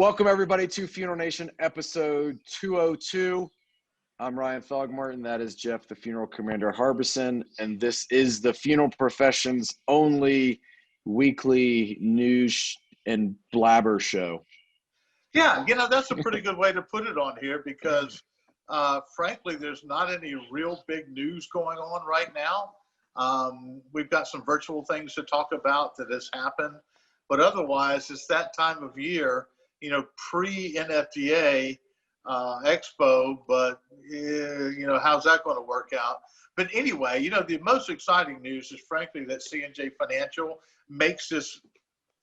Welcome everybody to Funeral Nation episode 202. I'm Ryan Thogmartin. That is Jeff, the Funeral Commander Harbison, and this is the funeral profession's only weekly news and blabber show. Yeah, that's a pretty good way to put it on here because, frankly, there's not any real big news going on right now. We've got some virtual things to talk about that has happened, but otherwise, it's that time of year, pre-NFDA Expo, but, how's that going to work out? But anyway, the most exciting news is, frankly, that C&J Financial makes this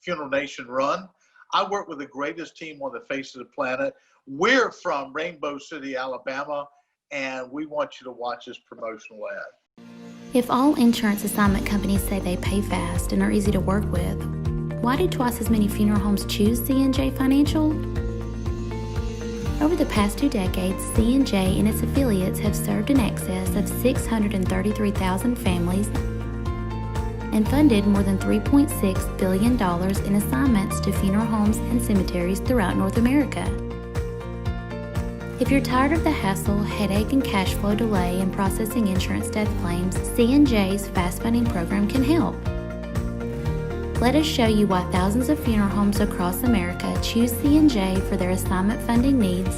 Funeral Nation run. I work with the greatest team on the face of the planet. We're from Rainbow City, Alabama, and we want you to watch this promotional ad. If all insurance assignment companies say they pay fast and are easy to work with, why do twice as many funeral homes choose C&J Financial? Over the past 2 decades, C&J and its affiliates have served in excess of 633,000 families and funded more than $3.6 billion in assignments to funeral homes and cemeteries throughout North America. If you're tired of the hassle, headache, and cash flow delay in processing insurance death claims, C&J's Fast Funding program can help. Let us show you why thousands of funeral homes across America choose C&J for their assignment funding needs,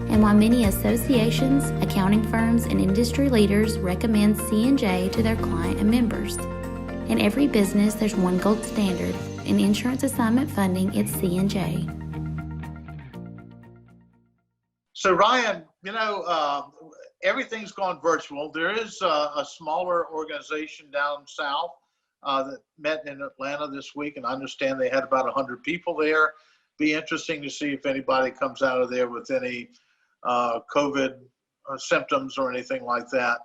and why many associations, accounting firms, and industry leaders recommend C&J to their client and members. In every business, there's one gold standard. In insurance assignment funding, it's C&J. So, Ryan, everything's gone virtual. There is a smaller organization down south that met in Atlanta this week, and I understand they had about 100 people there. Be interesting to see if anybody comes out of there with any COVID symptoms or anything like that.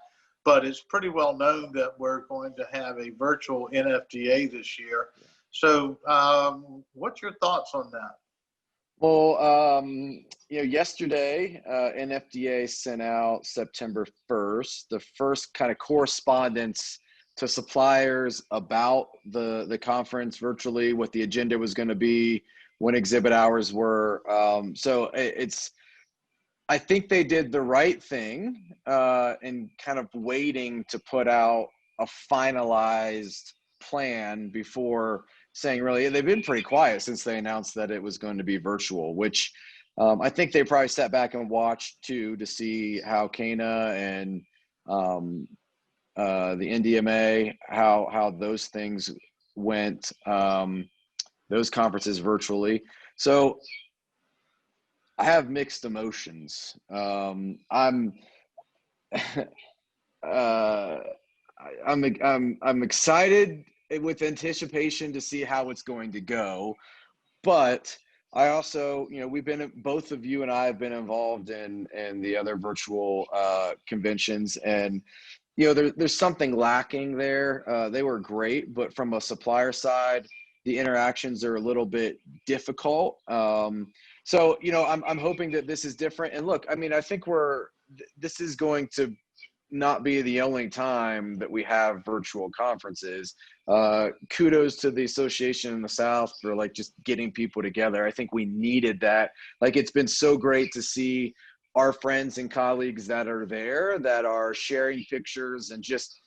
But it's pretty well known that we're going to have a virtual NFDA this year. So what's your thoughts on that? Well, yesterday, NFDA sent out September 1st, the first kind of correspondence to suppliers about the conference virtually, what the agenda was going to be, when exhibit hours were. I think they did the right thing in kind of waiting to put out a finalized plan before saying, really, they've been pretty quiet since they announced that it was going to be virtual, which I think they probably sat back and watched too to see how Cana and the NDMA, how those things went, those conferences virtually. So I have mixed emotions. I'm excited with anticipation to see how it's going to go, but I also, both of you and I have been involved in the other virtual conventions, and there's something lacking there. They were great, but from a supplier side, the interactions are a little bit difficult. So, I'm hoping that this is different. And look, I think this is going to not be the only time that we have virtual conferences. Kudos to the association in the South for just getting people together. I think we needed that. It's been so great to see our friends and colleagues that are there, that are sharing pictures, and just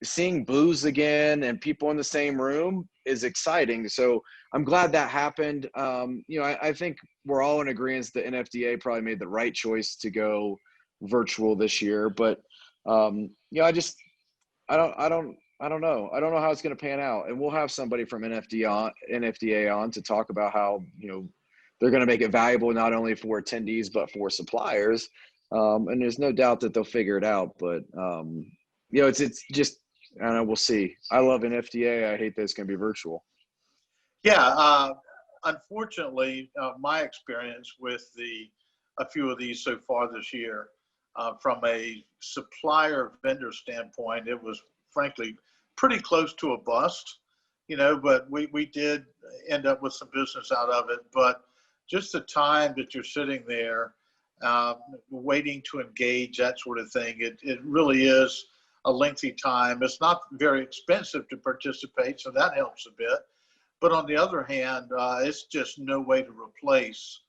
seeing booths again and people in the same room is exciting. So I'm glad that happened. I think we're all in agreement that NFDA probably made the right choice to go virtual this year, but I don't know. I don't know how it's going to pan out, and we'll have somebody from NFDA on to talk about how, they're going to make it valuable not only for attendees, but for suppliers. And there's no doubt that they'll figure it out, but it's just, I don't know, we'll see. I love NFDA. I hate that it's going to be virtual. Yeah. Unfortunately, my experience with a few of these so far this year, from a supplier vendor standpoint, it was frankly pretty close to a bust, but we did end up with some business out of it. But just the time that you're sitting there waiting to engage, that sort of thing, it really is a lengthy time. It's not very expensive to participate, so that helps a bit. But on the other hand, it's just no way to replace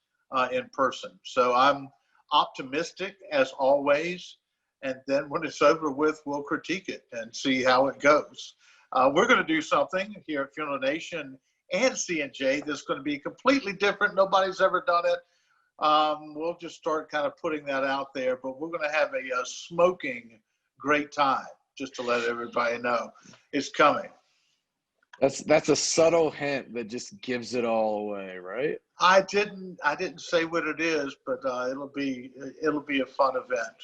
in person. So I'm optimistic as always. And then when it's over with, we'll critique it and see how it goes. We're going to do something here at Funeral Nation and C&J that's going to be completely different. Nobody's ever done it. We'll just start kind of putting that out there, but we're going to have a smoking great time, just to let everybody know it's coming. That's a subtle hint that just gives it all away, right? I didn't say what it is, but it'll be a fun event.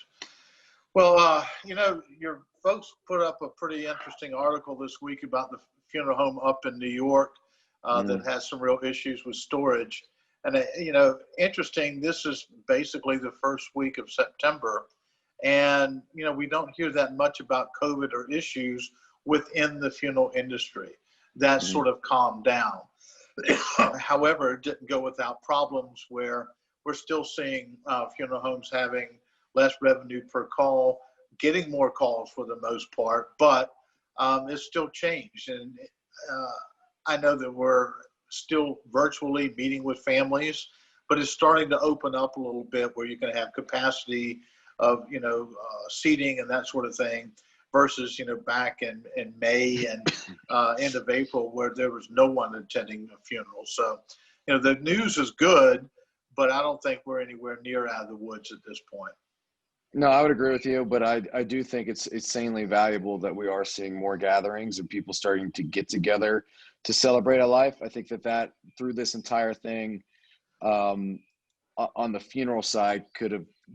Well, your folks put up a pretty interesting article this week about the funeral home up in New York that has some real issues with storage. And, interesting, this is basically the first week of September. And, we don't hear that much about COVID or issues within the funeral industry. That sort of calmed down. However, it didn't go without problems where we're still seeing funeral homes having less revenue per call, getting more calls for the most part, but it's still changed. And I know that we're still virtually meeting with families, but it's starting to open up a little bit where you can have capacity of, seating and that sort of thing versus, back in May and end of April where there was no one attending a funeral. So, the news is good, but I don't think we're anywhere near out of the woods at this point. No, I would agree with you, but I do think it's insanely valuable that we are seeing more gatherings and people starting to get together to celebrate a life. I think that through this entire thing, on the funeral side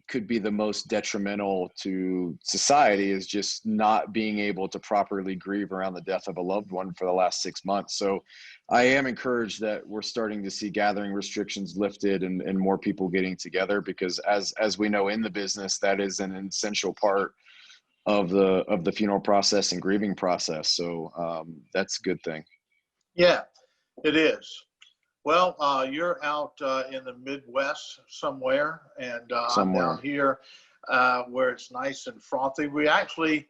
could be the most detrimental to society is just not being able to properly grieve around the death of a loved one for the last 6 months. So I am encouraged that we're starting to see gathering restrictions lifted and more people getting together, because as we know in the business, that is an essential part of the funeral process and grieving process. So that's a good thing. Yeah, it is. Well, you're out in the Midwest somewhere, and I'm down here where it's nice and frothy. We actually,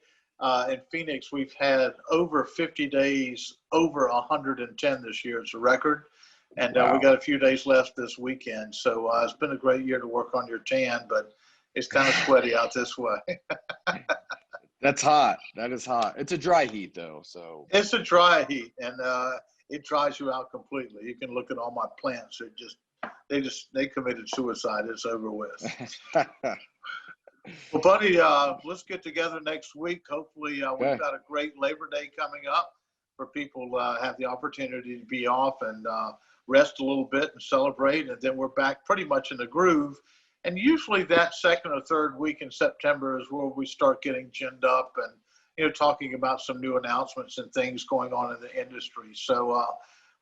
in Phoenix, we've had over 50 days, over 110 this year. It's a record. And Wow. We got a few days left this weekend. So it's been a great year to work on your tan, but it's kind of sweaty out this way. That's hot. That is hot. It's a dry heat, though. So it's a dry heat, and it dries you out completely. You can look at all my plants. They committed suicide. It's over with. Well, buddy, let's get together next week. Hopefully, we've got a great Labor Day coming up for people have the opportunity to be off and rest a little bit and celebrate. And then we're back pretty much in the groove. And usually that second or third week in September is where we start getting ginned up and, talking about some new announcements and things going on in the industry. So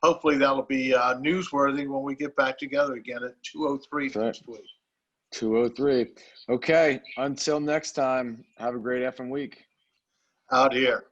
hopefully that'll be newsworthy when we get back together again at 2:03 next week. 2:03. Okay. Until next time, have a great effing week. Out here.